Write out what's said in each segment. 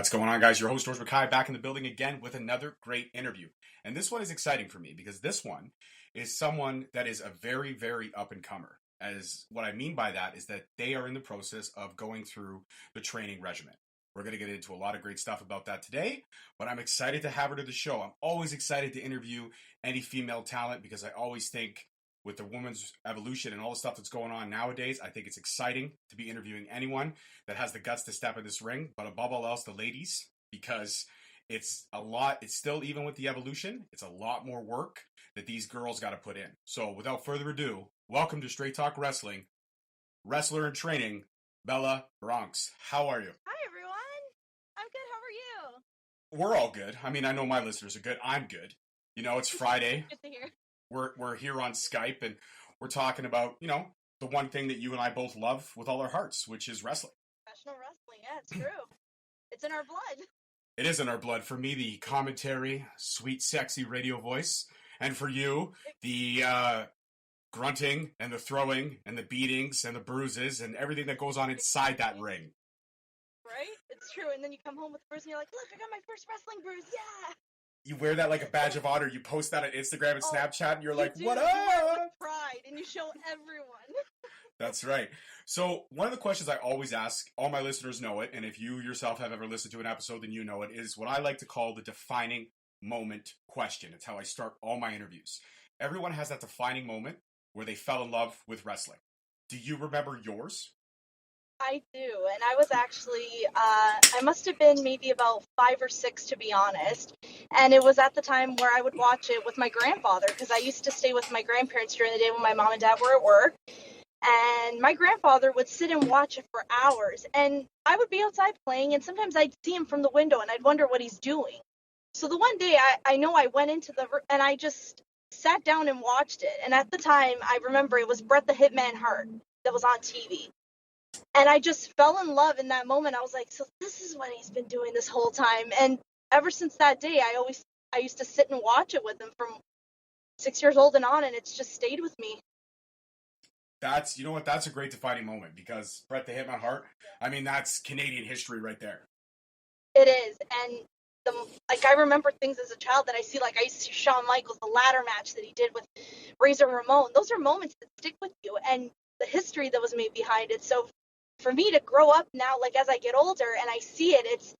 What's going on, guys? Your host, George Mackay, back in the building again with another great interview. And this one is exciting for me because this one is someone that is a very, very up-and-comer. As what I mean by that is that they are in the process of going through the training regimen. We're going to get into a lot of great stuff about that today, but I'm excited to have her to the show. I'm always excited to interview any female talent because I always think with the women's evolution and all the stuff that's going on nowadays, I think it's exciting to be interviewing anyone that has the guts to step in this ring, but above all else, the ladies, because it's still, even with the evolution, it's a lot more work that these girls got to put in. So without further ado, welcome to Straight Talk Wrestling, wrestler in training, Bella Bronx. How are you? Hi, everyone. I'm good. How are you? We're all good. I mean, I know my listeners are good. I'm good. You know, it's Friday. Good to hear. We're here on Skype, and we're talking about, the one thing that you and I both love with all our hearts, which is wrestling. Professional wrestling. Yeah, it's true. It's in our blood. It is in our blood. For me, the commentary, sweet, sexy radio voice. And for you, the grunting and the throwing and the beatings and the bruises and everything that goes on inside that ring. Right? It's true. And then you come home with the bruise and you're like, look, I got my first wrestling bruise. Yeah. You wear that like a badge of honor. You post that on Instagram and Snapchat, and you're like, what You wear it up? with pride, and you show everyone. That's right. So one of the questions I always ask, all my listeners know it, and if you yourself have ever listened to an episode, then you know it, is what I like to call the defining moment question. It's how I start all my interviews. Everyone has that defining moment where they fell in love with wrestling. Do you remember yours? I do, and I was actually, I must have been maybe about 5 or 6, to be honest, and it was at the time where I would watch it with my grandfather, because I used to stay with my grandparents during the day when my mom and dad were at work, and my grandfather would sit and watch it for hours, and I would be outside playing, and sometimes I'd see him from the window, and I'd wonder what he's doing. So the one day, I know I went into and I just sat down and watched it, and at the time, I remember it was Bret the Hitman Hart that was on TV. And I just fell in love in that moment. I was like, so this is what he's been doing this whole time. And ever since that day, I used to sit and watch it with him from 6 years old and on, and it's just stayed with me. That's a great defining moment, because Bret the Hitman Hart, I mean, that's Canadian history right there. It is. And I remember things as a child that I see, like I used to see Shawn Michaels, the ladder match that he did with Razor Ramon. Those are moments that stick with you, and the history that was made behind it. So for me to grow up now, like as I get older and I see it,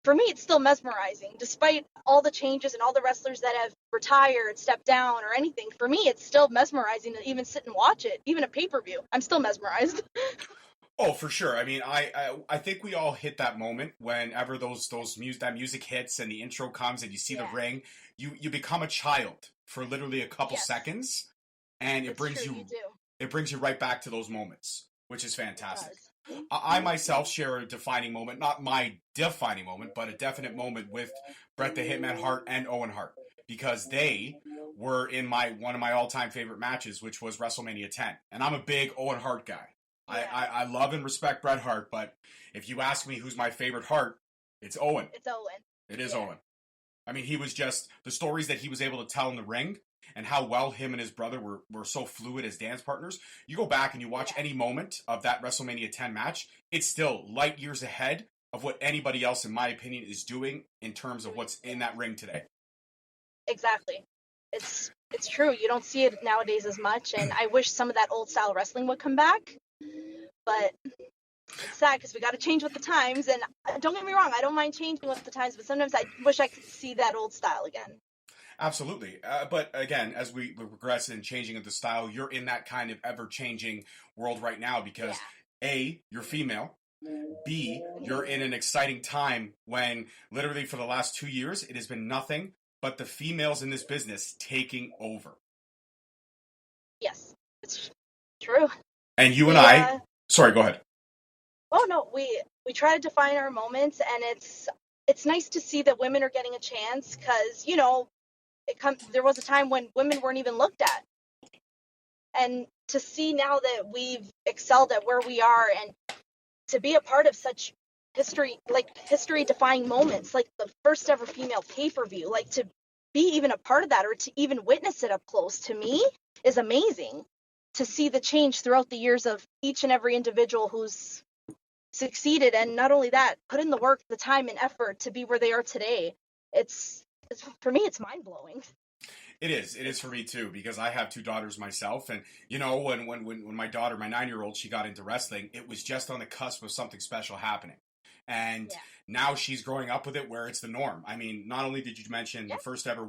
for me, it's still mesmerizing. Despite all the changes and all the wrestlers that have retired, stepped down, or anything, for me, it's still mesmerizing to even sit and watch it. Even a pay-per-view, I'm still mesmerized. Oh, for sure. I mean, I think we all hit that moment whenever that music hits and the intro comes and you see the ring. You become a child for literally a couple seconds, and it brings you right back to those moments, which is fantastic. I myself share a defining moment, not my defining moment, but a definite moment with Bret the Hitman Hart and Owen Hart, because they were in one of my all-time favorite matches, which was WrestleMania 10. And I'm a big Owen Hart guy. Yeah. I love and respect Bret Hart, but if you ask me who's my favorite Hart, it's Owen. It's Owen. It is Owen. I mean, he was just, the stories that he was able to tell in the ring, and how well him and his brother were so fluid as dance partners. You go back and you watch any moment of that WrestleMania 10 match, it's still light years ahead of what anybody else, in my opinion, is doing in terms of what's in that ring today. Exactly. It's true. You don't see it nowadays as much, and I wish some of that old style wrestling would come back. But it's sad because we got to change with the times, and don't get me wrong, I don't mind changing with the times, but sometimes I wish I could see that old style again. Absolutely. But again, as we progress in changing of the style, you're in that kind of ever-changing world right now because A, you're female. B, you're in an exciting time when literally for the last 2 years, it has been nothing but the females in this business taking over. Yes, it's true. And you and I... Sorry, go ahead. Oh, no, we try to define our moments, and it's nice to see that women are getting a chance because, there was a time when women weren't even looked at. And to see now that we've excelled at where we are and to be a part of such history-defying moments, like the first ever female pay-per-view, like to be even a part of that or to even witness it up close, to me, is amazing. To see the change throughout the years of each and every individual who's succeeded, and not only that, put in the work, the time and effort to be where they are today. It's for me, it's mind blowing. It is. It is for me too, because I have two daughters myself, and you know, when my daughter, my 9-year-old, she got into wrestling, it was just on the cusp of something special happening, and Yeah. now she's growing up with it where it's the norm. I mean, not only did you mention the first ever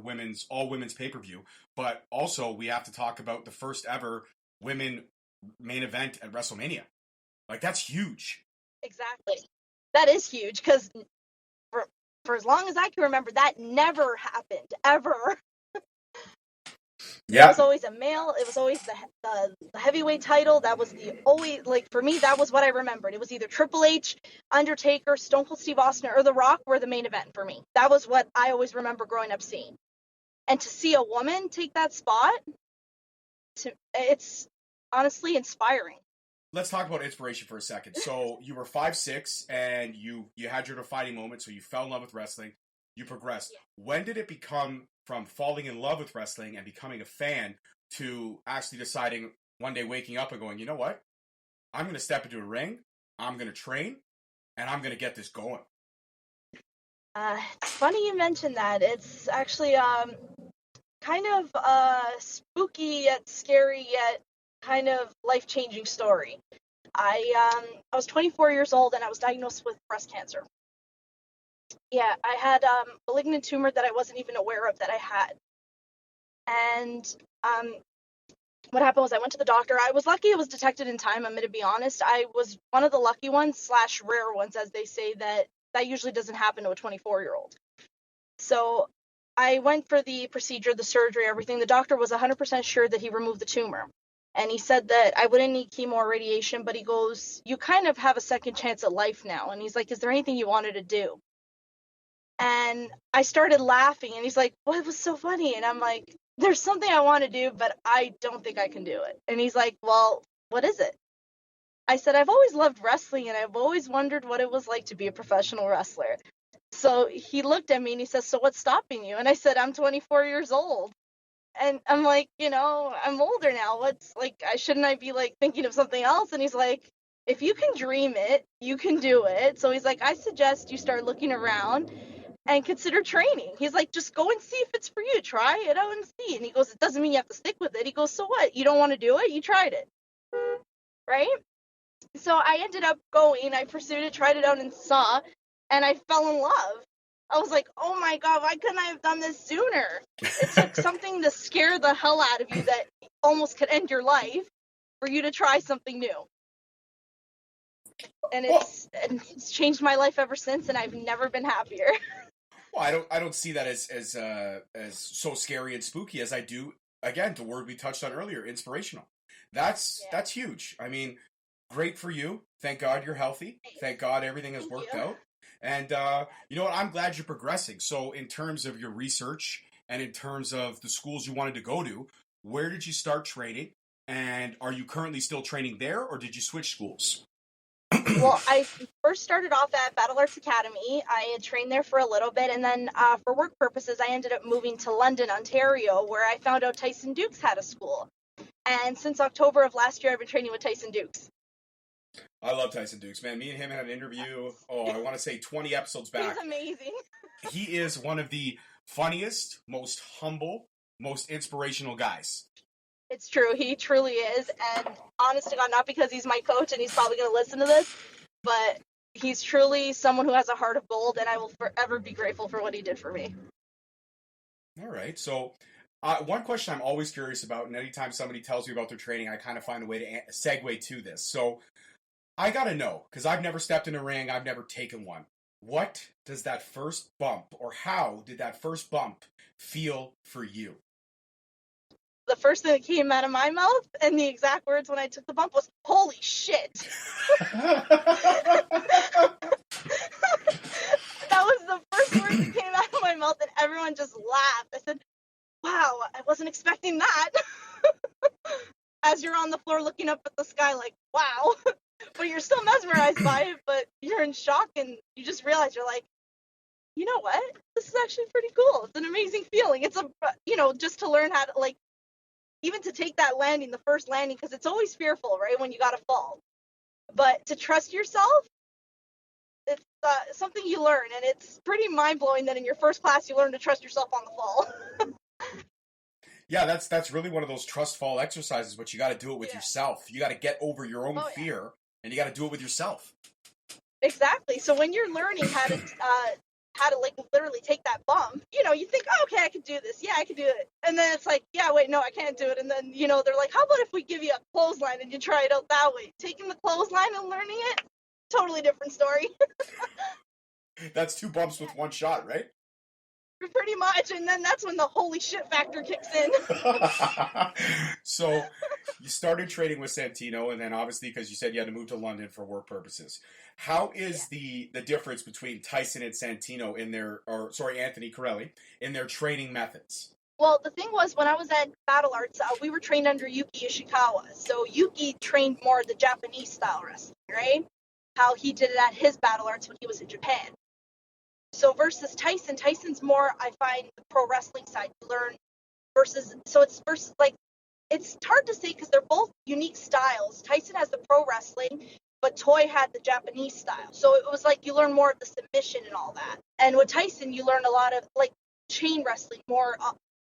all women's pay per view, but also we have to talk about the first ever women main event at WrestleMania. Like that's huge. Exactly. That is huge because for as long as I can remember, that never happened ever. It was always a male. It was always the heavyweight title. That was the always, like, for me, that was what I remembered. It was either Triple H, Undertaker, Stone Cold Steve Austin, or The Rock were the main event for me. That was what I always remember growing up seeing. And to see a woman take that spot, it's honestly inspiring. Let's talk about inspiration for a second. So you were 5'6", and you had your defining moment. So you fell in love with wrestling. You progressed. Yeah. When did it become from falling in love with wrestling and becoming a fan to actually deciding one day waking up and going, you know what? I'm going to step into a ring. I'm going to train, and I'm going to get this going. It's funny you mentioned that. It's actually kind of spooky yet scary yet kind of life-changing story. I was 24 years old and I was diagnosed with breast cancer. Yeah, I had a malignant tumor that I wasn't even aware of that I had. And what happened was I went to the doctor. I was lucky it was detected in time. I'm going to be honest. I was one of the lucky ones / rare ones, as they say, that usually doesn't happen to a 24-year-old. So I went for the procedure, the surgery, everything. The doctor was 100% sure that he removed the tumor. And he said that I wouldn't need chemo or radiation, but he goes, you kind of have a second chance at life now. And he's like, is there anything you wanted to do? And I started laughing, and he's like, well, it was so funny. And I'm like, there's something I want to do, but I don't think I can do it. And he's like, well, what is it? I said, I've always loved wrestling, and I've always wondered what it was like to be a professional wrestler. So he looked at me and he says, so what's stopping you? And I said, I'm 24 years old. And I'm like, I'm older now. Shouldn't I be like thinking of something else? And he's like, if you can dream it, you can do it. So he's like, I suggest you start looking around and consider training. He's like, just go and see if it's for you. Try it out and see. And he goes, it doesn't mean you have to stick with it. He goes, so what? You don't want to do it? You tried it. Right? So I ended up going. I pursued it, tried it out and saw, and I fell in love. I was like, oh my God, why couldn't I have done this sooner? It took something to scare the hell out of you that almost could end your life for you to try something new. And it's changed my life ever since, and I've never been happier. Well, I don't see that as so scary and spooky as I do, again, the word we touched on earlier, inspirational. That's huge. I mean, great for you. Thank God you're healthy. Thank God everything has worked out. And you know what? I'm glad you're progressing. So in terms of your research and in terms of the schools you wanted to go to, where did you start training? And are you currently still training there, or did you switch schools? Well, I first started off at Battle Arts Academy. I had trained there for a little bit, and then for work purposes, I ended up moving to London, Ontario, where I found out Tyson Dukes had a school. And since October of last year, I've been training with Tyson Dukes. I love Tyson Dukes, man. Me and him had an interview, I want to say 20 episodes back. He's amazing. He is one of the funniest, most humble, most inspirational guys. It's true. He truly is. And honest to God, not because he's my coach and he's probably going to listen to this, but he's truly someone who has a heart of gold, and I will forever be grateful for what he did for me. All right. So one question I'm always curious about, and anytime somebody tells me about their training, I kind of find a way to segue to this. So I got to know, because I've never stepped in a ring, I've never taken one. What does that first bump, or how did that first bump feel for you? The first thing that came out of my mouth, and the exact words when I took the bump, was, holy shit. That was the first words that came out of my mouth, and everyone just laughed. I said, wow, I wasn't expecting that. As you're on the floor looking up at the sky like, wow. But you're still mesmerized by it, but you're in shock, and you just realize you're like, you know what? This is actually pretty cool. It's an amazing feeling. It's just to learn how to, like, even to take that landing, the first landing, because it's always fearful, right, when you got to fall. But to trust yourself it's something you learn, and it's pretty mind-blowing that in your first class you learn to trust yourself on the fall. Yeah, that's really one of those trust fall exercises, but you got to do it with yourself. You got to get over your own fear, and you got to do it with yourself. Exactly. So when you're learning how to like literally take that bump, you think, oh, okay, I can do this. Yeah, I can do it. And then it's like, yeah, wait, no, I can't do it. And then, they're like, how about if we give you a clothesline and you try it out that way? Taking the clothesline and learning it, totally different story. That's 2 bumps with 1 shot, right? Pretty much. And then that's when the holy shit factor kicks in. So you started trading with Santino, and then obviously because you said you had to move to London for work purposes. How is the difference between Tyson and Santino Anthony Corelli in their training methods? Well, the thing was, when I was at Battle Arts, we were trained under Yuki Ishikawa. So Yuki trained more the Japanese style wrestling, right? How he did it at his Battle Arts when he was in Japan. So versus Tyson's more, I find, the pro wrestling side to learn it's hard to say because they're both unique styles. Tyson has the pro wrestling, but Toy had the Japanese style. So it was like you learn more of the submission and all that. And with Tyson, you learn a lot of like chain wrestling more.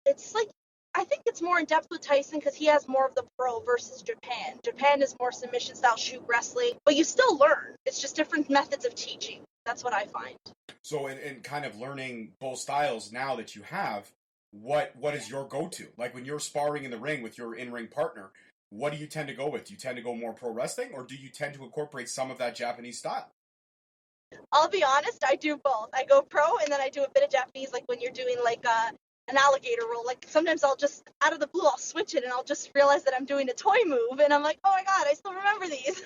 It's like, I think it's more in depth with Tyson because he has more of the pro versus Japan. Japan is more submission style shoot wrestling, but you still learn. It's just different methods of teaching. That's what I find. So in kind of learning both styles now that you have, what is your go-to? Like when you're sparring in the ring with your in-ring partner, what do you tend to go with? Do you tend to go more pro wrestling, or do you tend to incorporate some of that Japanese style? I'll be honest, I do both. I go pro, and then I do a bit of Japanese, like when you're doing like an alligator roll. Like sometimes I'll just, out of the blue, I'll switch it, and I'll just realize that I'm doing a Toy move, and I'm like, oh my god, I still remember these.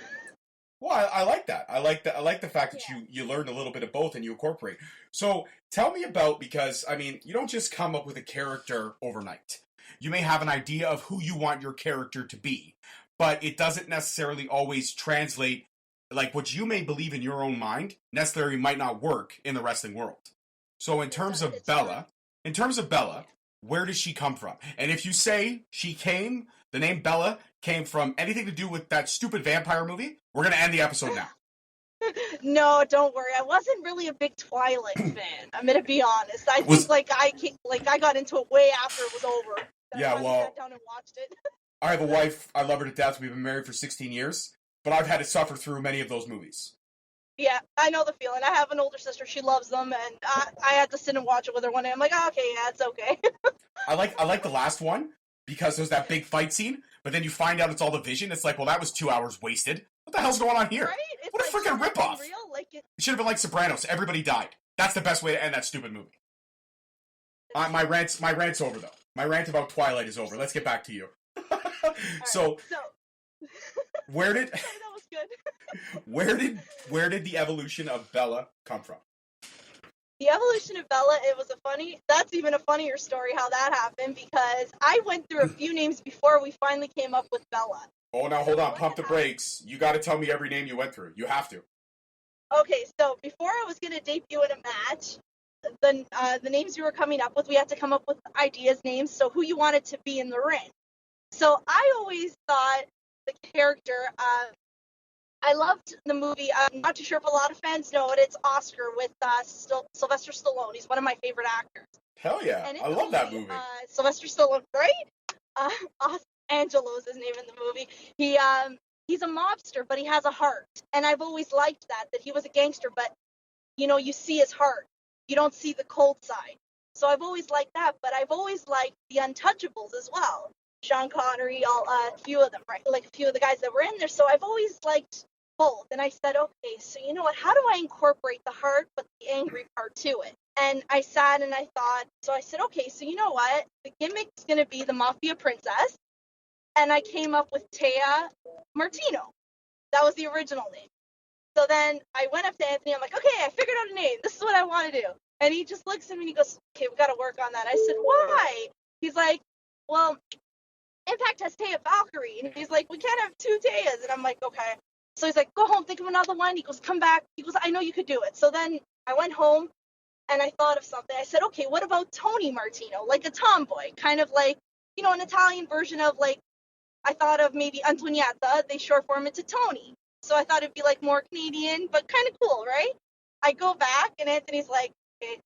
Well, I like that. I like the fact that you learned a little bit of both and you incorporate. So tell me about, because I mean, you don't just come up with a character overnight. You may have an idea of who you want your character to be, but it doesn't necessarily always translate. Like what you may believe in your own mind necessarily might not work in the wrestling world. So in terms of Bella, where does she come from? And if you say the name Bella came from anything to do with that stupid vampire movie, we're going to end the episode now. No, don't worry. I wasn't really a big Twilight fan. I'm going to be honest. I think I got into it way after it was over. I sat down and watched it. I have a wife. I love her to death. We've been married for 16 years, but I've had to suffer through many of those movies. Yeah, I know the feeling. I have an older sister. She loves them, and I had to sit and watch it with her one day. I'm like, oh, okay, yeah, it's okay. I like the last one because there's that big fight scene, but then you find out it's all the Vision. It's like, well, that was 2 hours wasted. What the hell's going on here? Right? What a freaking ripoff! It should have been like Sopranos. Everybody died. That's the best way to end that stupid movie. My rant's over though. My rant about Twilight is over. Let's get back to you. So where did that was good. where did the evolution of Bella come from? The evolution of Bella, that's even a funnier story how that happened, because I went through a few names before we finally came up with Bella. Oh, now hold on, pump the brakes. You got to tell me every name you went through. You have to. Okay, so before I was going to debut in a match, the names you were coming up with, we had to come up with ideas, names, so who you wanted to be in the ring. So I always thought the character, I loved the movie. I'm not too sure if a lot of fans know it. It's Oscar with Sylvester Stallone. He's one of my favorite actors. Hell yeah. I love that movie. Sylvester Stallone, right? Angelo's his name in the movie. He's a mobster, but he has a heart. And I've always liked that he was a gangster, but, you see his heart. You don't see the cold side. So I've always liked that, but I've always liked the Untouchables as well. Sean Connery, a few of them, right? Like a few of the guys that were in there. So I've always liked both. And I said, okay, so you know what? How do I incorporate the heart, but the angry part to it? And I sat and I thought, so I said, okay, so you know what? The gimmick's going to be the Mafia Princess. And I came up with Taya Martino. That was the original name. So then I went up to Anthony. I'm like, okay, I figured out a name. This is what I want to do. And he just looks at me and he goes, okay, we got to work on that. I said, why? He's like, well, Impact has Taya Valkyrie. And he's like, we can't have 2 Tayas. And I'm like, okay. So he's like, go home, think of another one. He goes, come back. He goes, I know you could do it. So then I went home and I thought of something. I said, okay, what about Tony Martino? Like a tomboy, kind of like, an Italian version of like, I thought of maybe Antonietta. They short form it to Tony. So I thought it'd be like more Canadian, but kind of cool, right? I go back, and Anthony's like, okay.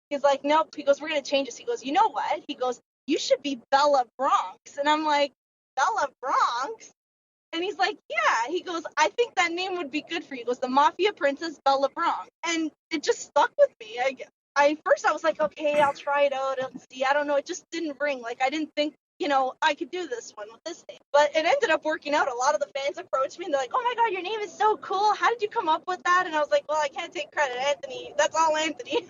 He's like, nope. He goes, we're going to change this. He goes, you know what? He goes, you should be Bella Bronx. And I'm like, Bella Bronx? And he's like, yeah. He goes, I think that name would be good for you. He goes, the Mafia Princess Bella Bronx. And it just stuck with me. First I was like, okay, I'll try it out and see. I don't know. It just didn't ring. Like, I didn't think, I could do this one with this name. But it ended up working out. A lot of the fans approached me and they're like, oh my God, your name is so cool. How did you come up with that? And I was like, well, I can't take credit. Anthony, that's all Anthony.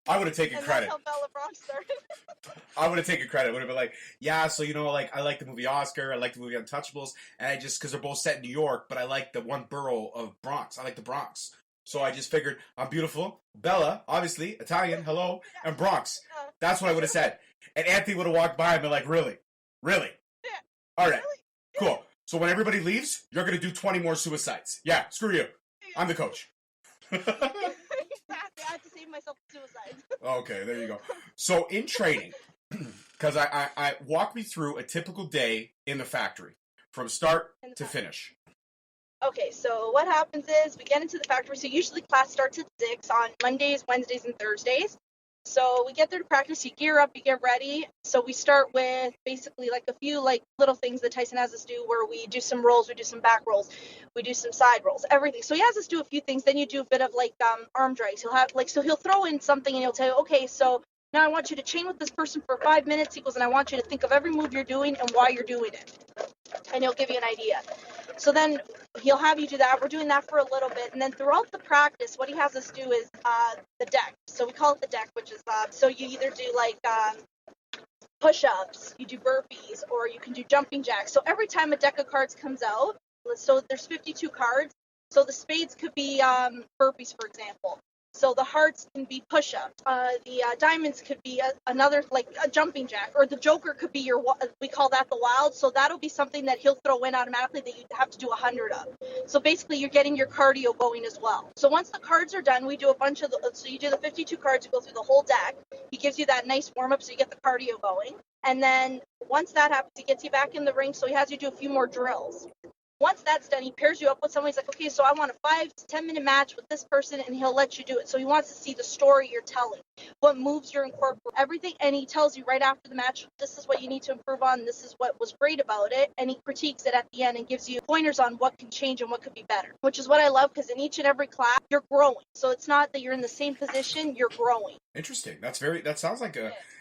I would have taken credit. That's how Bella Bronx started. I would have taken credit. Would have been like, yeah, so like I like the movie Oscar, I like the movie Untouchables, and I just because they're both set in New York, but I like the one borough of Bronx. I like the Bronx, so I just figured I'm beautiful, Bella, obviously Italian, hello, and Bronx. That's what I would have said. And Anthony would have walked by and been like, really, yeah. All right, really? Cool. So when everybody leaves, you're gonna do 20 more suicides. Yeah, screw you. I'm the coach. I have to save myself from suicide. Okay, there you go. So in training, because I walk me through a typical day in the factory from start to finish. Okay, so what happens is we get into the factory. So usually class starts at 6 on Mondays, Wednesdays, and Thursdays. So we get there to practice, you gear up, you get ready. So we start with basically like a few like little things that Tyson has us do where we do some rolls, we do some back rolls, we do some side rolls, everything. So he has us do a few things. Then you do a bit of like arm drags. He'll throw in something and he'll tell you, okay, so now I want you to chain with this person for 5 minutes. He goes, and I want you to think of every move you're doing and why you're doing it. And he'll give you an idea. So then he'll have you do that. We're doing that for a little bit. And then throughout the practice, what he has us do is the deck. So we call it the deck, which is, so you either do like push-ups, you do burpees, or you can do jumping jacks. So every time a deck of cards comes out, so there's 52 cards. So the spades could be burpees, for example. So the hearts can be push-ups. The diamonds could be another, like a jumping jack. Or the joker could be we call that the wild. So that'll be something that he'll throw in automatically that you have to do 100 of. So basically you're getting your cardio going as well. So once the cards are done, we do a bunch of so you do the 52 cards, you go through the whole deck. He gives you that nice warm-up so you get the cardio going. And then once that happens, he gets you back in the ring. So he has you do a few more drills. Once that's done, he pairs you up with someone. He's like, okay, so I want a 5 to 10 minute match with this person, and he'll let you do it. So he wants to see the story you're telling, what moves you're incorporating, everything. And he tells you right after the match, this is what you need to improve on. This is what was great about it. And he critiques it at the end and gives you pointers on what can change and what could be better, which is what I love because in each and every class, you're growing. So it's not that you're in the same position, you're growing. Interesting. That sounds like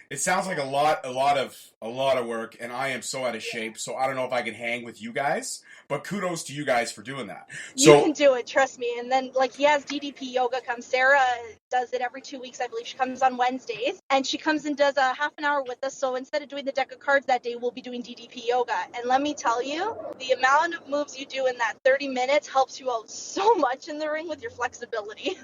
it sounds like a lot of work, and I am so out of shape, so I don't know if I can hang with you guys, but kudos to you guys for doing that. You can do it, trust me. And then, like, he has DDP yoga come. Sarah does it every 2 weeks, I believe. She comes on Wednesdays, and she comes and does a half an hour with us. So instead of doing the deck of cards that day, we'll be doing DDP yoga. And let me tell you, the amount of moves you do in that 30 minutes helps you out so much in the ring with your flexibility.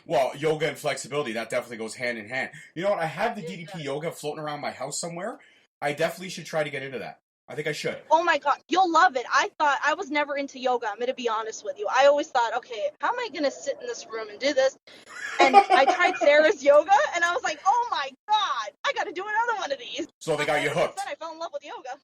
Well, yoga and flexibility, that definitely goes hand in hand. You know what? I have the DDP yoga floating around my house somewhere. I definitely should try to get into that. I think I should. Oh my God, you'll love it. I was never into yoga. I'm going to be honest with you. I always thought, okay, how am I going to sit in this room and do this? And I tried Sarah's yoga, and I was like, oh my God, I got to do another one of these. So they got you hooked. I fell in love with yoga.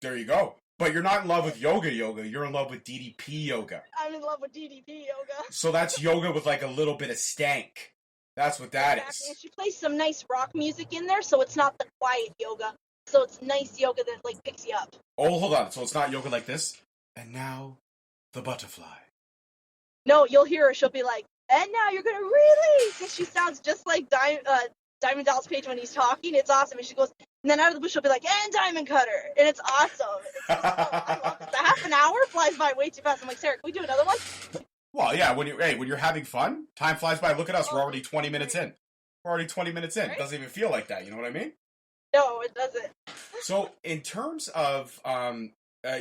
There you go. But you're not in love with yoga. You're in love with DDP yoga. I'm in love with DDP yoga. So that's yoga with like a little bit of stank. That's what that is. And she plays some nice rock music in there, so it's not the quiet yoga. So it's nice yoga that like picks you up. Oh, hold on. So it's not yoga like this? And now, the butterfly. No, you'll hear her. She'll be like, and now you're going to release. And she sounds just like Diamond Dallas Page when he's talking. It's awesome. And she goes, and then out of the bush, she'll be like, and Diamond Cutter. And it's awesome. I love it. The half an hour flies by way too fast. I'm like, Sarah, can we do another one? Well, yeah, when you're having fun, time flies by. Look at us. We're already 20 minutes in. Right? It doesn't even feel like that. You know what I mean? No, it doesn't. So, in terms of,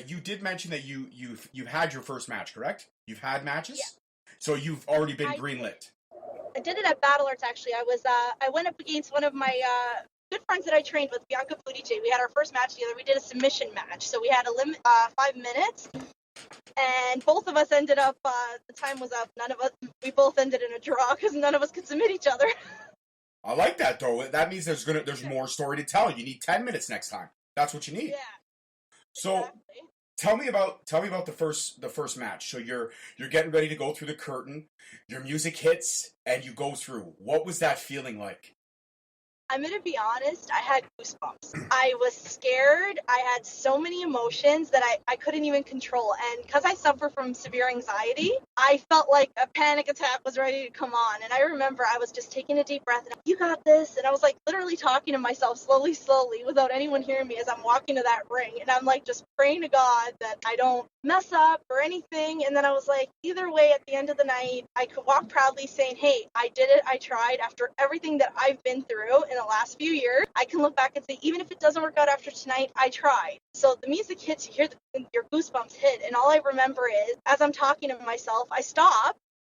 you did mention that you've had your first match, correct? You've had matches? Yeah. So you've already been greenlit. I did it at Battle Arts, actually. I went up against one of my good friends that I trained with, Bianca Buttigieg. We had our first match together. We did a submission match. So we had a limit, 5 minutes. And both of us ended up, the time was up. We both ended in a draw because none of us could submit each other. I like that, though. That means there's more story to tell. You need 10 minutes next time. That's what you need. Yeah. So, exactly. tell me about the first match. So you're getting ready to go through the curtain. Your music hits and you go through. What was that feeling like? I'm going to be honest, I had goosebumps. I was scared. I had so many emotions that I couldn't even control. And because I suffer from severe anxiety, I felt like a panic attack was ready to come on. And I remember I was just taking a deep breath and you got this. And I was like literally talking to myself slowly, slowly without anyone hearing me as I'm walking to that ring. And I'm like just praying to God that I don't mess up or anything. And then I was like, either way, at the end of the night, I could walk proudly saying, hey, I did it. I tried. After everything that I've been through in the last few years, I can look back and say, even if it doesn't work out after tonight, I tried. So the music hits, you hear your goosebumps hit. And all I remember is as I'm talking to myself, I stop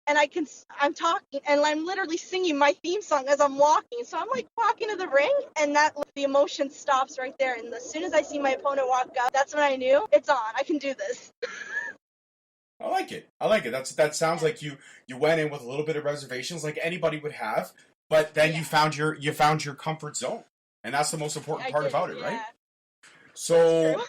and I'm talking and I'm literally singing my theme song as I'm walking. So I'm like walking to the ring and the emotion stops right there. And as soon as I see my opponent walk up, that's when I knew it's on. I can do this. I like it. I like it. That sounds like you went in with a little bit of reservations, like anybody would have, but then you found your comfort zone, and that's the most important part about it, right? So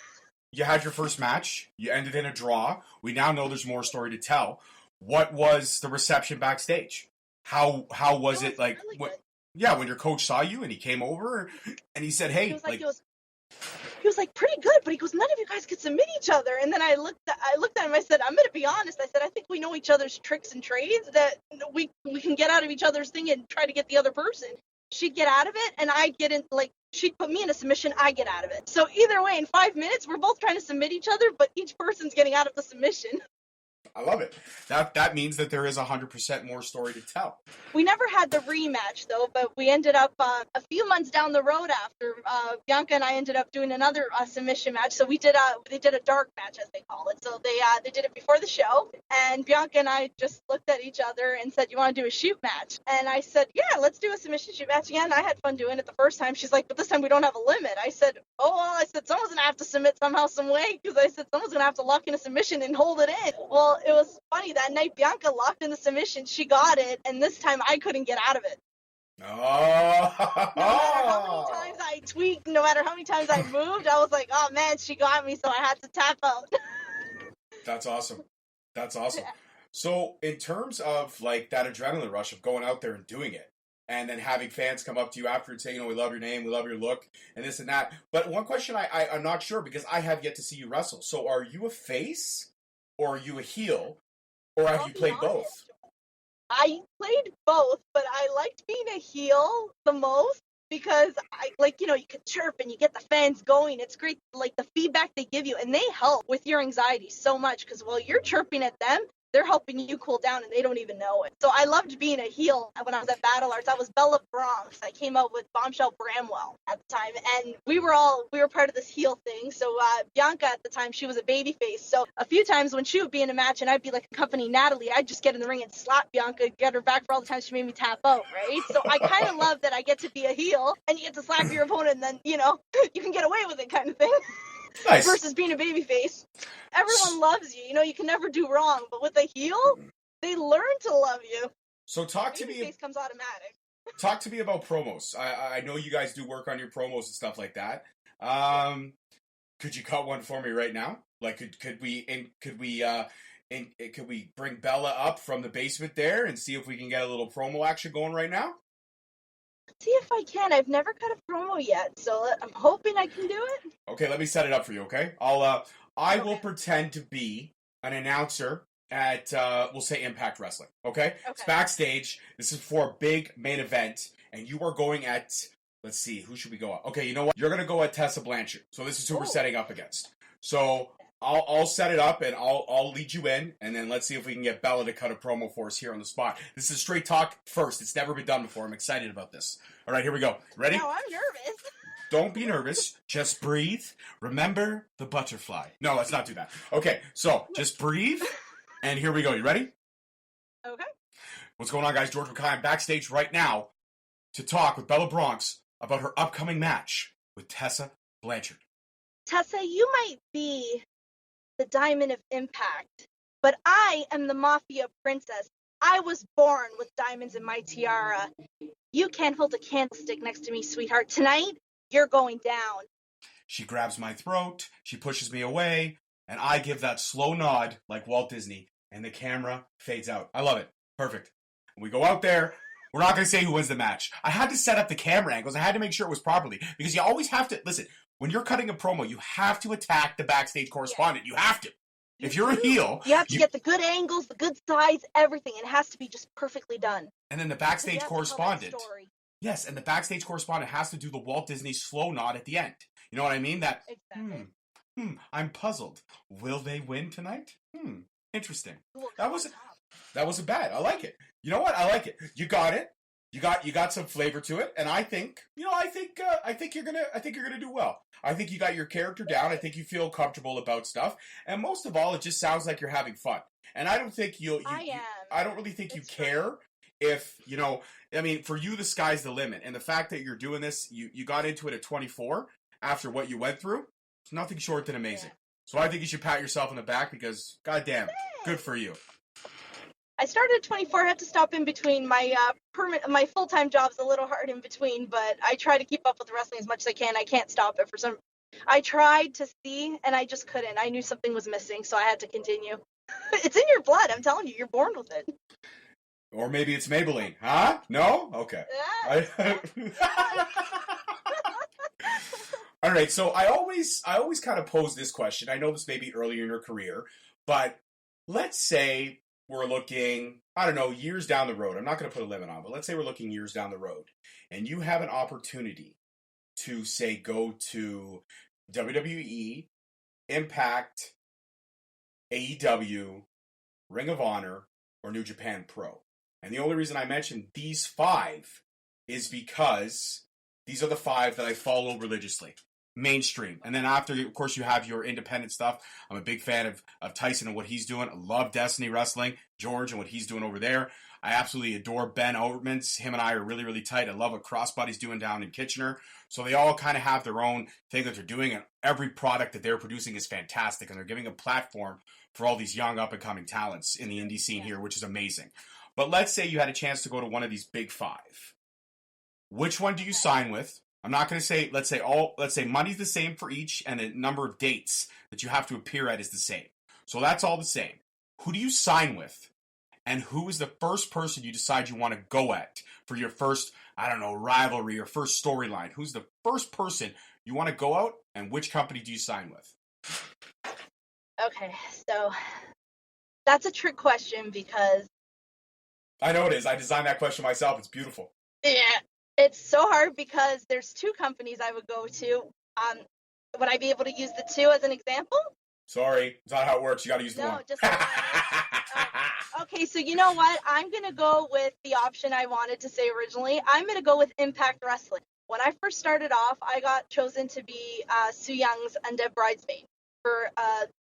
you had your first match. You ended in a draw. We now know there's more story to tell. What was the reception backstage? How was it like? Really what? Yeah, when your coach saw you and he came over and he said, "Hey," he was like pretty good, but he goes, none of you guys could submit each other. And then I looked at him. I said, I'm going to be honest. I said, I think we know each other's tricks and trades that we can get out of each other's thing and try to get the other person. She'd get out of it, and I get in, like, she'd put me in a submission, I get out of it. So either way, in 5 minutes, we're both trying to submit each other, but each person's getting out of the submission. I love it. That means that there is 100% more story to tell. We never had the rematch, though, but we ended up a few months down the road after Bianca and I ended up doing another submission match. So they did a dark match, as they call it. So they did it before the show, and Bianca and I just looked at each other and said, you want to do a shoot match? And I said, yeah, let's do a submission shoot match again. I had fun doing it the first time. She's like, but this time we don't have a limit. I said, oh, well, I said, someone's going to have to submit somehow, some way, because I said, someone's going to have to lock in a submission and hold it in. Well, it was funny. That night, Bianca locked in the submission. She got it, and this time I couldn't get out of it. Oh. No matter how many times I tweaked, no matter how many times I moved, I was like, oh, man, she got me, so I had to tap out. That's awesome. That's awesome. Yeah. So in terms of, like, that adrenaline rush of going out there and doing it, and then having fans come up to you after and say, we love your name, we love your look, and this and that. But one question I'm not sure, because I have yet to see you wrestle. So are you a face, or are you a heel, or have you played both? I played both, but I liked being a heel the most because you can chirp and you get the fans going. It's great, like the feedback they give you, and they help with your anxiety so much because while you're chirping at them, they're helping you cool down and they don't even know it. So I loved being a heel when I was at Battle Arts. I was Bella Bronx. I came out with Bombshell Bramwell at the time, and we were part of this heel thing. So Bianca at the time, she was a baby face. So a few times when she would be in a match and I'd be like accompanying Natalie, I'd just get in the ring and slap Bianca, get her back for all the times she made me tap out, right? So I kind of love that I get to be a heel and you get to slap your opponent and then, you can get away with it kind of thing. Nice. Versus being a babyface. Everyone loves you. You can never do wrong. But with a heel, they learn to love you. So babyface comes automatic. Talk to me about promos. I know you guys do work on your promos and stuff like that. Could you cut one for me right now? Like, could we bring Bella up from the basement there and see if we can get a little promo action going right now? See if I can. I've never cut a promo yet, so I'm hoping I can do it. Okay, let me set it up for you, okay? I will pretend to be an announcer at, we'll say Impact Wrestling, okay? It's backstage. This is for a big main event, and you are going at, let's see, who should we go at? Okay, you know what? You're going to go at Tessa Blanchard. So this is who we're setting up against. So I'll set it up, and I'll lead you in, and then let's see if we can get Bella to cut a promo for us here on the spot. This is straight talk first. It's never been done before. I'm excited about this. All right, here we go. Ready? No, I'm nervous. Don't be nervous. Just breathe. Remember the butterfly. No, let's not do that. Okay, so just breathe, and here we go. You ready? Okay. What's going on, guys? George McKay. I'm backstage right now to talk with Bella Bronx about her upcoming match with Tessa Blanchard. Tessa, you might be the Diamond of Impact, but I am the Mafia Princess. I was born with diamonds in my tiara. You can't hold a candlestick next to me, sweetheart. Tonight, you're going down. She grabs my throat. She pushes me away. and I give that slow nod like Walt Disney, and the camera fades out. I love it. Perfect. We go out there. We're not going to say who wins the match. I had to set up the camera angles. I had to make sure it was properly because you always have to listen. When you're cutting a promo, you have to attack the backstage correspondent. You have to. If you're a heel, you have to get the good angles, the good sides, everything. It has to be just perfectly done. And then the backstage correspondent. Yes, and the backstage correspondent has to do the Walt Disney slow nod at the end. You know what I mean? That exactly. I'm puzzled. Will they win tonight? Interesting. That wasn't bad. I like it. You know what? I like it. You got it. You got some flavor to it, and I think you're gonna do well. I think you got your character down. I think you feel comfortable about stuff, and most of all, it just sounds like you're having fun. And I don't think I don't really think you care if I mean, for you, the sky's the limit, and the fact that you're doing this, you got into it at 24 after what you went through. It's nothing short than amazing. Yeah. So I think you should pat yourself on the back because, goddamn, good for you. I started at 24. I had to stop in between. My my full-time job's a little hard in between, but I try to keep up with wrestling as much as I can. I can't stop it I tried to see, and I just couldn't. I knew something was missing, so I had to continue. It's in your blood. I'm telling you, you're born with it. Or maybe it's Maybelline, huh? No? Okay. Yeah. All right. So I always kind of pose this question. I know this may be earlier in your career, but let's say we're looking, I don't know, years down the road. I'm not going to put a limit on, but let's say we're looking years down the road, and you have an opportunity to, say, go to WWE, Impact, AEW, Ring of Honor, or New Japan Pro. And the only reason I mentioned these 5 is because these are the 5 that I follow religiously. Mainstream. And then after, of course, you have your independent stuff. I'm a big fan of Tyson and what he's doing. I love Destiny Wrestling, George and what he's doing over there. I absolutely adore Ben Overmans. Him and I are really, really tight. I love what Crossbody's doing down in Kitchener. So they all kind of have their own thing that they're doing, and every product that they're producing is fantastic, and they're giving a platform for all these young up-and-coming talents in the indie scene here, which is amazing. But let's say you had a chance to go to one of these big 5. Which one do you sign with? I'm not going to say, let's say money's the same for each, and the number of dates that you have to appear at is the same. So that's all the same. Who do you sign with? And who is the first person you decide you want to go at for your first, I don't know, rivalry or first storyline? Who's the first person you want to go out, and which company do you sign with? Okay, so that's a trick question because... I know it is. I designed that question myself. It's beautiful. Yeah. It's so hard because there's 2 companies I would go to. Would I be able to use the 2 as an example? Sorry, it's not how it works. You got to use the one. No, just okay, so you know what? I'm going to go with the option I wanted to say originally. I'm going to go with Impact Wrestling. When I first started off, I got chosen to be Su Young's Undead Bridesmaid for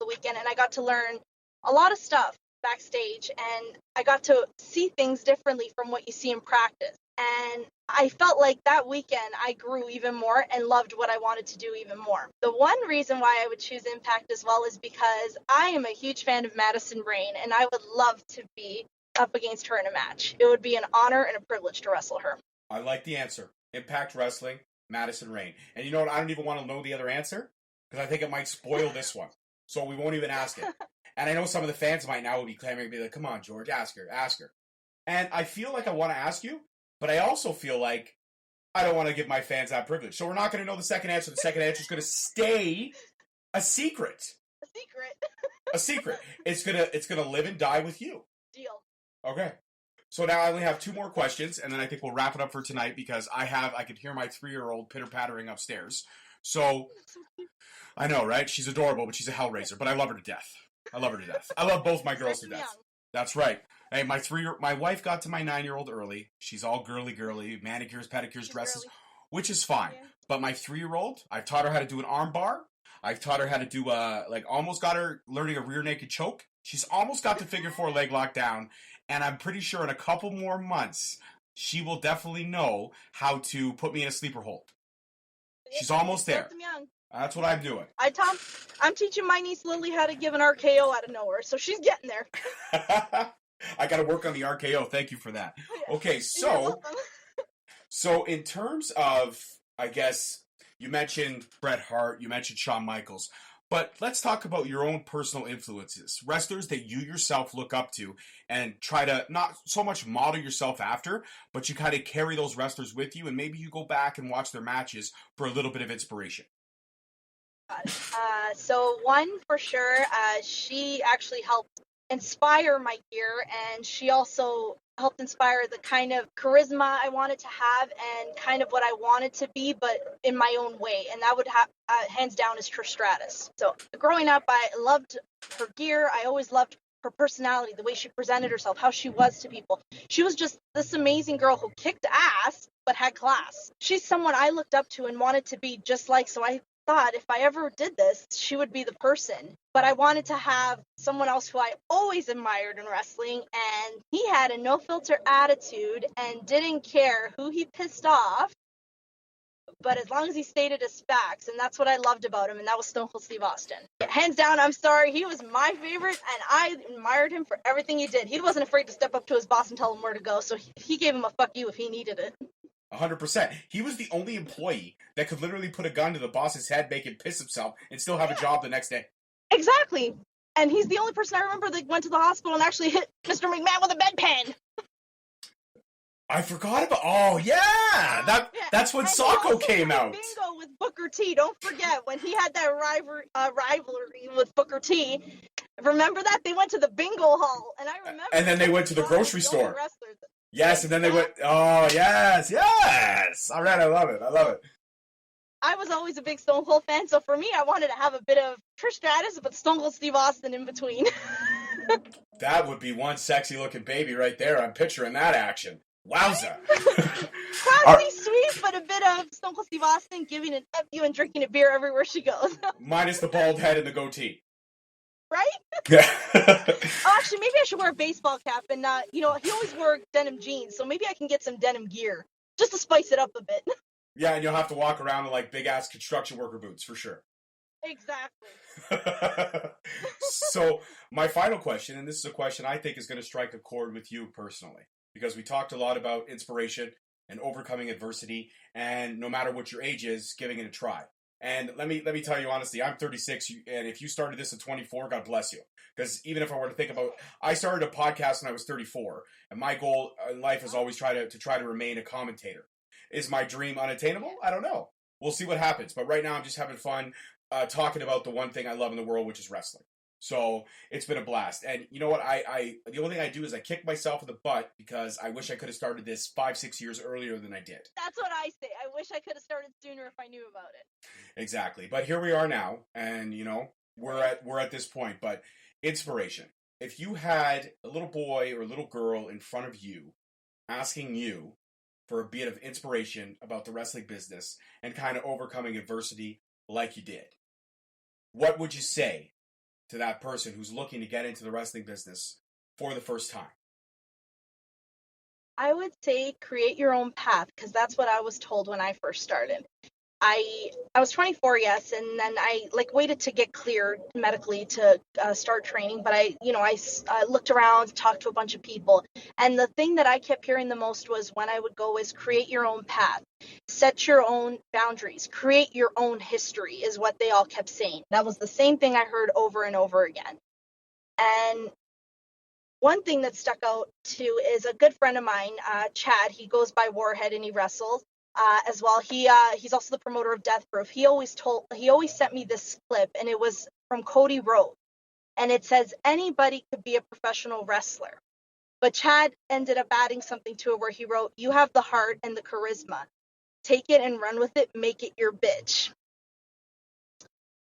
the weekend, and I got to learn a lot of stuff backstage, and I got to see things differently from what you see in practice. And I felt like that weekend I grew even more and loved what I wanted to do even more. The one reason why I would choose Impact as well is because I am a huge fan of Madison Rayne, and I would love to be up against her in a match. It would be an honor and a privilege to wrestle her. I like the answer. Impact Wrestling, Madison Rayne. And you know what? I don't even want to know the other answer because I think it might spoil this one. So we won't even ask it. And I know some of the fans might now be clamoring, be like, come on, George, ask her. And I feel like I want to ask you, but I also feel like I don't want to give my fans that privilege. So we're not going to know the second answer. The second answer is going to stay a secret. A secret. It's gonna live and die with you. Deal. Okay. So now I only have 2 more questions, and then I think we'll wrap it up for tonight because I could hear my 3-year-old pitter-pattering upstairs. So, I know, right? She's adorable, but she's a hellraiser, but I love her to death. I love both my girls to death. That's right. Hey, my wife got to my 9-year-old early. She's all girly, manicures, pedicures, dresses, which is fine. Yeah. But my 3-year-old, I've taught her how to do an arm bar. I've taught her how to do almost got her learning a rear naked choke. She's almost got the figure 4 leg lock down. And I'm pretty sure in a couple more months, she will definitely know how to put me in a sleeper hold. She's almost there. That's what I'm doing. I'm teaching my niece Lily how to give an RKO out of nowhere, so she's getting there. I got to work on the RKO. Thank you for that. Yeah. Okay, so in terms of, I guess, you mentioned Bret Hart, you mentioned Shawn Michaels, But let's talk about your own personal influences, wrestlers that you yourself look up to and try to not so much model yourself after, but you kind of carry those wrestlers with you and maybe you go back and watch their matches for a little bit of inspiration. So one for sure, she actually helped inspire my gear, and she also helped inspire the kind of charisma I wanted to have and kind of what I wanted to be, but in my own way. And that would have, hands down, is Trish Stratus. So growing up, I loved her gear. I always loved her personality, the way she presented herself, how she was to people. She was just this amazing girl who kicked ass but had class. She's someone I looked up to and wanted to be just like, so I thought if I ever did this, she would be the person. But I wanted to have someone else who I always admired in wrestling, and he had a no-filter attitude and didn't care who he pissed off, but as long as he stated his facts, and that's what I loved about him, and that was Stone Cold Steve Austin. Hands down, I'm sorry, he was my favorite, and I admired him for everything he did. He wasn't afraid to step up to his boss and tell him where to go, so he gave him a fuck you if he needed it. 100%. He was the only employee that could literally put a gun to the boss's head, make him piss himself, and still have a job the next day. Exactly. And he's the only person I remember that went to the hospital and actually hit Mr. McMahon with a bedpan. I forgot about. Oh yeah, that's when Socko came out. Bingo with Booker T. Don't forget when he had that rivalry with Booker T. Remember that they went to the bingo hall, and I remember. And then they went to the grocery store. Yes, and then they went. Oh yes. All right, I love it. I was always a big Stone Cold fan, so for me, I wanted to have a bit of Trish Stratus, but Stone Cold Steve Austin in between. That would be one sexy looking baby right there. I'm picturing that action. Wowza. Classy, sweet, but a bit of Stone Cold Steve Austin giving an F you and drinking a beer everywhere she goes. Minus the bald head and the goatee. Right? Yeah. Actually, maybe I should wear a baseball cap and not, he always wore denim jeans, so maybe I can get some denim gear just to spice it up a bit. Yeah, and you'll have to walk around in like big ass construction worker boots for sure. Exactly. So, my final question, and this is a question I think is going to strike a chord with you personally, because we talked a lot about inspiration and overcoming adversity, and no matter what your age is, giving it a try. And let me tell you honestly, I'm 36, and if you started this at 24, God bless you. Because even if I were to think about, I started a podcast when I was 34, and my goal in life is always to try to remain a commentator. Is my dream unattainable? I don't know. We'll see what happens. But right now, I'm just having fun talking about the one thing I love in the world, which is wrestling. So it's been a blast. And you know what? I the only thing I do is I kick myself in the butt because I wish I could have started this 5-6 years earlier than I did. That's what I say. I wish I could have started sooner if I knew about it. Exactly. But here we are now, and we're at this point. But inspiration. If you had a little boy or a little girl in front of you asking you for a bit of inspiration about the wrestling business and kind of overcoming adversity like you did, what would you say to that person who's looking to get into the wrestling business for the first time? I would say create your own path, because that's what I was told when I first started. I was 24, yes, and then I waited to get cleared medically to start training. But I looked around, talked to a bunch of people, and the thing that I kept hearing the most was when I would go is create your own path, set your own boundaries, create your own history is what they all kept saying. That was the same thing I heard over and over again. And one thing that stuck out too is a good friend of mine, Chad. He goes by Warhead and he wrestles. As well, he's also the promoter of Death Proof. He always sent me this clip, and it was from Cody Rhodes, and it says anybody could be a professional wrestler, but Chad ended up adding something to it where he wrote, "You have the heart and the charisma. Take it and run with it. Make it your bitch."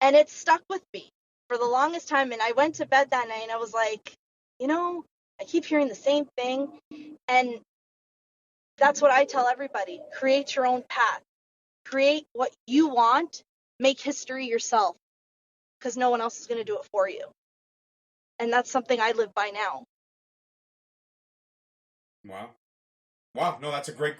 And it stuck with me for the longest time. And I went to bed that night, and I was like, I keep hearing the same thing, and that's what I tell everybody. Create your own path. Create what you want. Make history yourself, because no one else is going to do it for you. And that's something I live by now. Wow. No, that's a great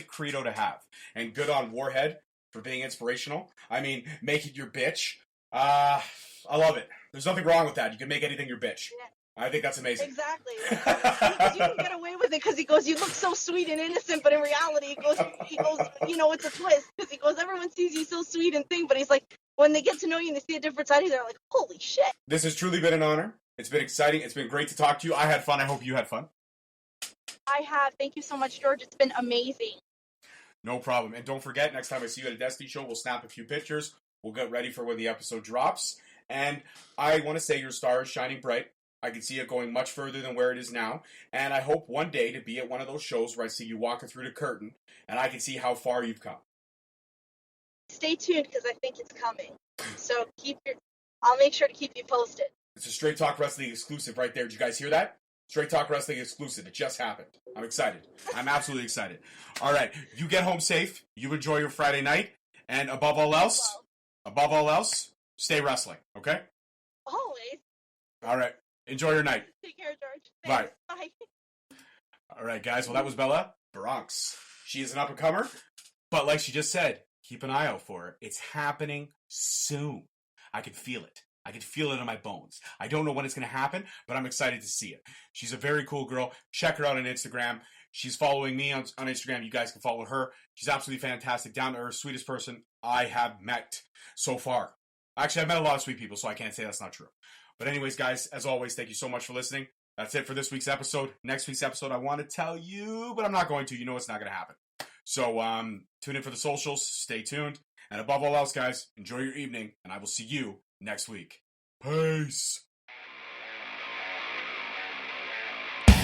credo to have. And good on Warhead for being inspirational. I mean, make it your bitch. I love it. There's nothing wrong with that. You can make anything your bitch. I think that's amazing. Exactly. Because you can get away with it because he goes, you look so sweet and innocent, but in reality, he goes, it's a twist because he goes, everyone sees you so sweet and thing, but he's like, when they get to know you and they see a different side of you, they're like, holy shit. This has truly been an honor. It's been exciting. It's been great to talk to you. I had fun. I hope you had fun. I have. Thank you so much, George. It's been amazing. No problem. And don't forget, next time I see you at a Destiny show, we'll snap a few pictures. We'll get ready for when the episode drops. And I want to say your star is shining bright. I can see it going much further than where it is now. And I hope one day to be at one of those shows where I see you walking through the curtain and I can see how far you've come. Stay tuned because I think it's coming. So I'll make sure to keep you posted. It's a Straight Talk Wrestling exclusive right there. Did you guys hear that? Straight Talk Wrestling exclusive. It just happened. I'm excited. I'm absolutely excited. All right. You get home safe. You enjoy your Friday night. And above all else, stay wrestling. Okay? Always. All right. Enjoy your night. Take care, George. Thanks. Bye. Bye. All right, guys. Well, that was Bella Bronx. She is an up-and-comer. But like she just said, keep an eye out for her. It's happening soon. I can feel it. I can feel it in my bones. I don't know when it's going to happen, but I'm excited to see it. She's a very cool girl. Check her out on Instagram. She's following me on Instagram. You guys can follow her. She's absolutely fantastic, down to earth, sweetest person I have met so far. Actually, I've met a lot of sweet people, so I can't say that's not true. But anyways, guys, as always, thank you so much for listening. That's it for this week's episode. Next week's episode, I want to tell you, but I'm not going to. You know it's not going to happen. So tune in for the socials. Stay tuned. And above all else, guys, enjoy your evening, and I will see you next week. Peace.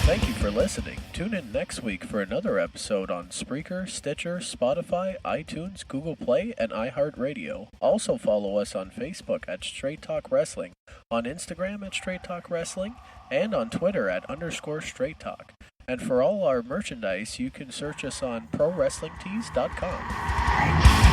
Thank you for listening. Tune in next week for another episode on Spreaker, Stitcher, Spotify, iTunes, Google Play, and iHeartRadio. Also follow us on Facebook at Straight Talk Wrestling, on Instagram at Straight Talk Wrestling, and on Twitter at _Straight Talk. And for all our merchandise, you can search us on ProWrestlingTees.com.